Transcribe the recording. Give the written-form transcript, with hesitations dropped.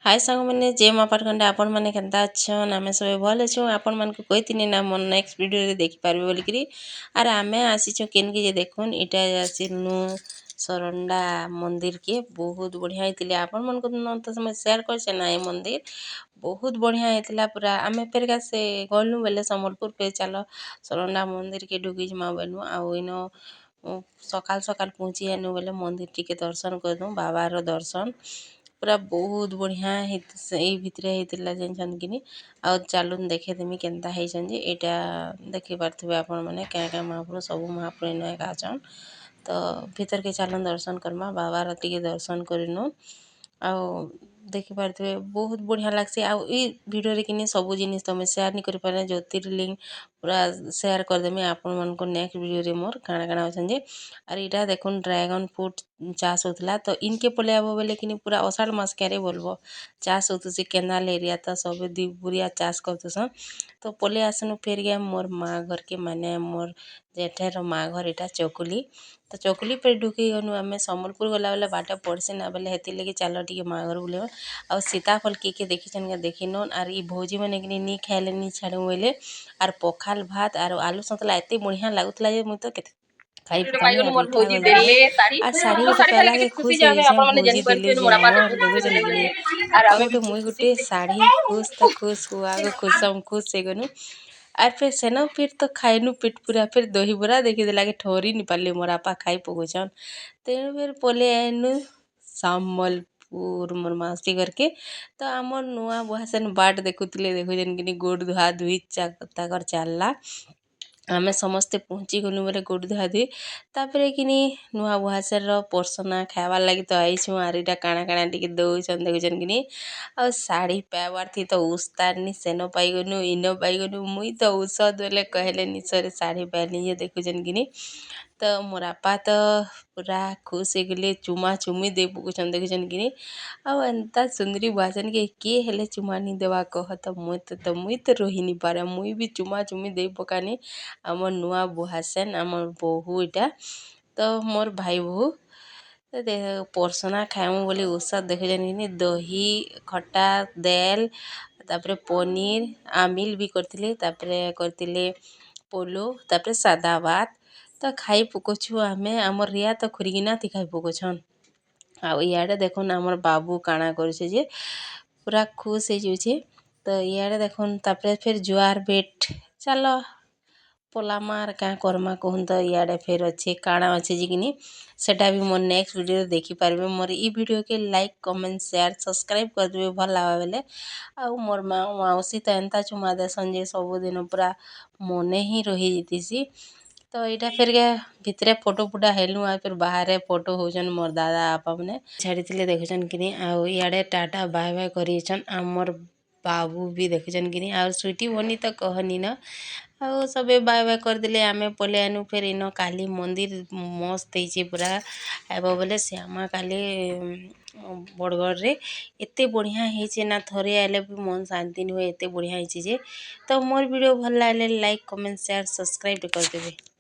हाय सांग मैंने जे मापार खंडे आपण मैंने केन्ता अच्छन आमे सब भल अच्छु आपण मन को कहती ना मोर नेक्स्ट वीडियो रे देखि पारबे बोलिकरी आर आमे आसीछु केन के जे देखुन इटा आसीनु सरंडा मंदिर के बहुत बढ़िया हेतिले आपण मन को तो समय शेयर करछे ना ए मंदिर बहुत बढ़िया हेतिला पूरा आमे फेरका से गलनु बेले संबलपुर पे चलो सरंडा मंदिर के ढुकी जमा बेनु आ इनो सकाल सकाल पहुँची आनु बेले मंदिर टिके दर्शन करदु बाबा रो दर्शन पूरा बहुत बढ़िया एई भितरे हेतिला जेनछन किनी आ चालुन देखे देमी केनता हेछन जे एटा देखि पारथिबे आपण माने क्या महाप्रभु सब महाप्रभु इनो एका अछन तो भीतर के चालन दर्शन करमा बाबा रा टिके दर्शन करिनु आ देखि पारथिबे बहुत बढ़िया लागसी आ ई वीडियो रे किनी सब जिनिस तमे शेयर नि करि पारे ज्योतिर्लिंग पूरा शेयर कर देमी आपण मन को नेक्स्ट वीडियो रे मोर काना काना अछन जे अर इटा देखुन ड्रैगन फ्रूट चाष होतला तो इनके पले आबो बेले किनी पूरा अषाढ़ मास क्यारे बोलबो चाष होतुसी केनाल एरिया तो सब बुरिया चाष करतुसन तो पले आसनु फेर गया मोर माँ घर के माने मोर जेठेर माँ घर इटा चकुली तो चकुली पे ढुकी गनु आमे संबलपुर गला बेले बाटा पड़सी ना बेले हेति लगी चलो टिके माँ घर बुले आ सीताफल के देखिछन के देखिनोन आर ई भौजी माने कि नी खाइले नी छाड़ू बोले आर पखाल भात आर आलू सतला एते बढ़िया लागुतला जे मु तो केते खाई पकानी आर इठा गले आर साड़ी गुटे पहला के खुश हो जे भौजी देली जे मोर देखुछन कि आ गुटे मुई गुटे साड़ी खुश तो खुश हुआ गो खुशम खुश से गनु आर फिर सेनो फिर तो खाइनु पेट पूरा फिर दही बरा देखि देला के ठोरी नि पारली मोर आपा खाई पगुछन तेनु फिर पले आइनु संबलपुर मोर मासी घर के तो आमर नुआ बुहासन बाट देखुतले देखुछन कि गोड़ धुआ धुई ताकर चालला आमे समस्ते पहुँची गनु बेले गोड़ धुआ धुई तापरे किनी नुआ बुहासर पर्सना खाइबार लगी तो आइछु आर इटा काଣା काଣା टिके दउछन देखुछन किनी आ साड़ी पाइबार थी तो उस्तारनी सेनो पाइगनु इनो पाइगनु मुई तो उषद बेले कहले निसरे साड़ी पाइली जे देखुछन किनी तो मोर आपा तो पूरा खुश हो गले चुमा चुमी दे पकुछन देखुछन किनी आ एंता सुंदरी बुहासन के हेले चुमा नी देवा कह तो मुई तो रही नी पारे मुई भी चुमा चुमी दे पकानी आमर नुआ बुहासन आमर बहु इटा तो मोर भाई बहु तो पर्सना खाइमु बोली उषद देखुछन किनी दही खट्टा देल तापरे पनीर आमिल भी करथिले तापरे करथिले पोलो तापरे सादा भात तो खाई पकोछु आमे आमर रिया तो खुरीगिना थी खाई पकोछन आ इयाडे देखुन आमर बाबू काଣା करुछे जे पूरा खुश हो जाउछे तो इयाडे देखुन तापरे फिर जुआर बेट चलो पोलामार क्या करमा कहून तो इयाडे फिर अच्छे काଣା अच्छे जी किनी सेटा भी मोर नेक्स्ट वीडियो देखि पारबे मोर ई वीडियो के लाइक कमेंट शेयर सब्सक्राइब कर देबे भल लागा बेले आ मोर माउसी तो एंता चुमा देसन जे सब दिन पूरा मने ही रही जतिसी तो इटा फिर के भितरे फोटो फुटा हेलु आ फिर बाहर फोटो होजन मोर दादा आपा मने छाड़ीथिले देखुछन किनी आ इयाडे टाटा बाय बाय करिछन आ मोर बाबू भी देखुछन किनी आ स्वीटी बनी तो कहनी न आ सबे बाय बाय कर देले आमे पले आनु फिर इनो काली मंदिर मस्त हेछि पूरा आबो बोले श्यामा काली बड़गड़ रे एते बढ़िया हेछि ना थरे आले भी मन शांति न होए एते बढ़िया हेछि जे तो मोर वीडियो भल लागले लाइक कमेंट शेयर सब्सक्राइब कर देबे।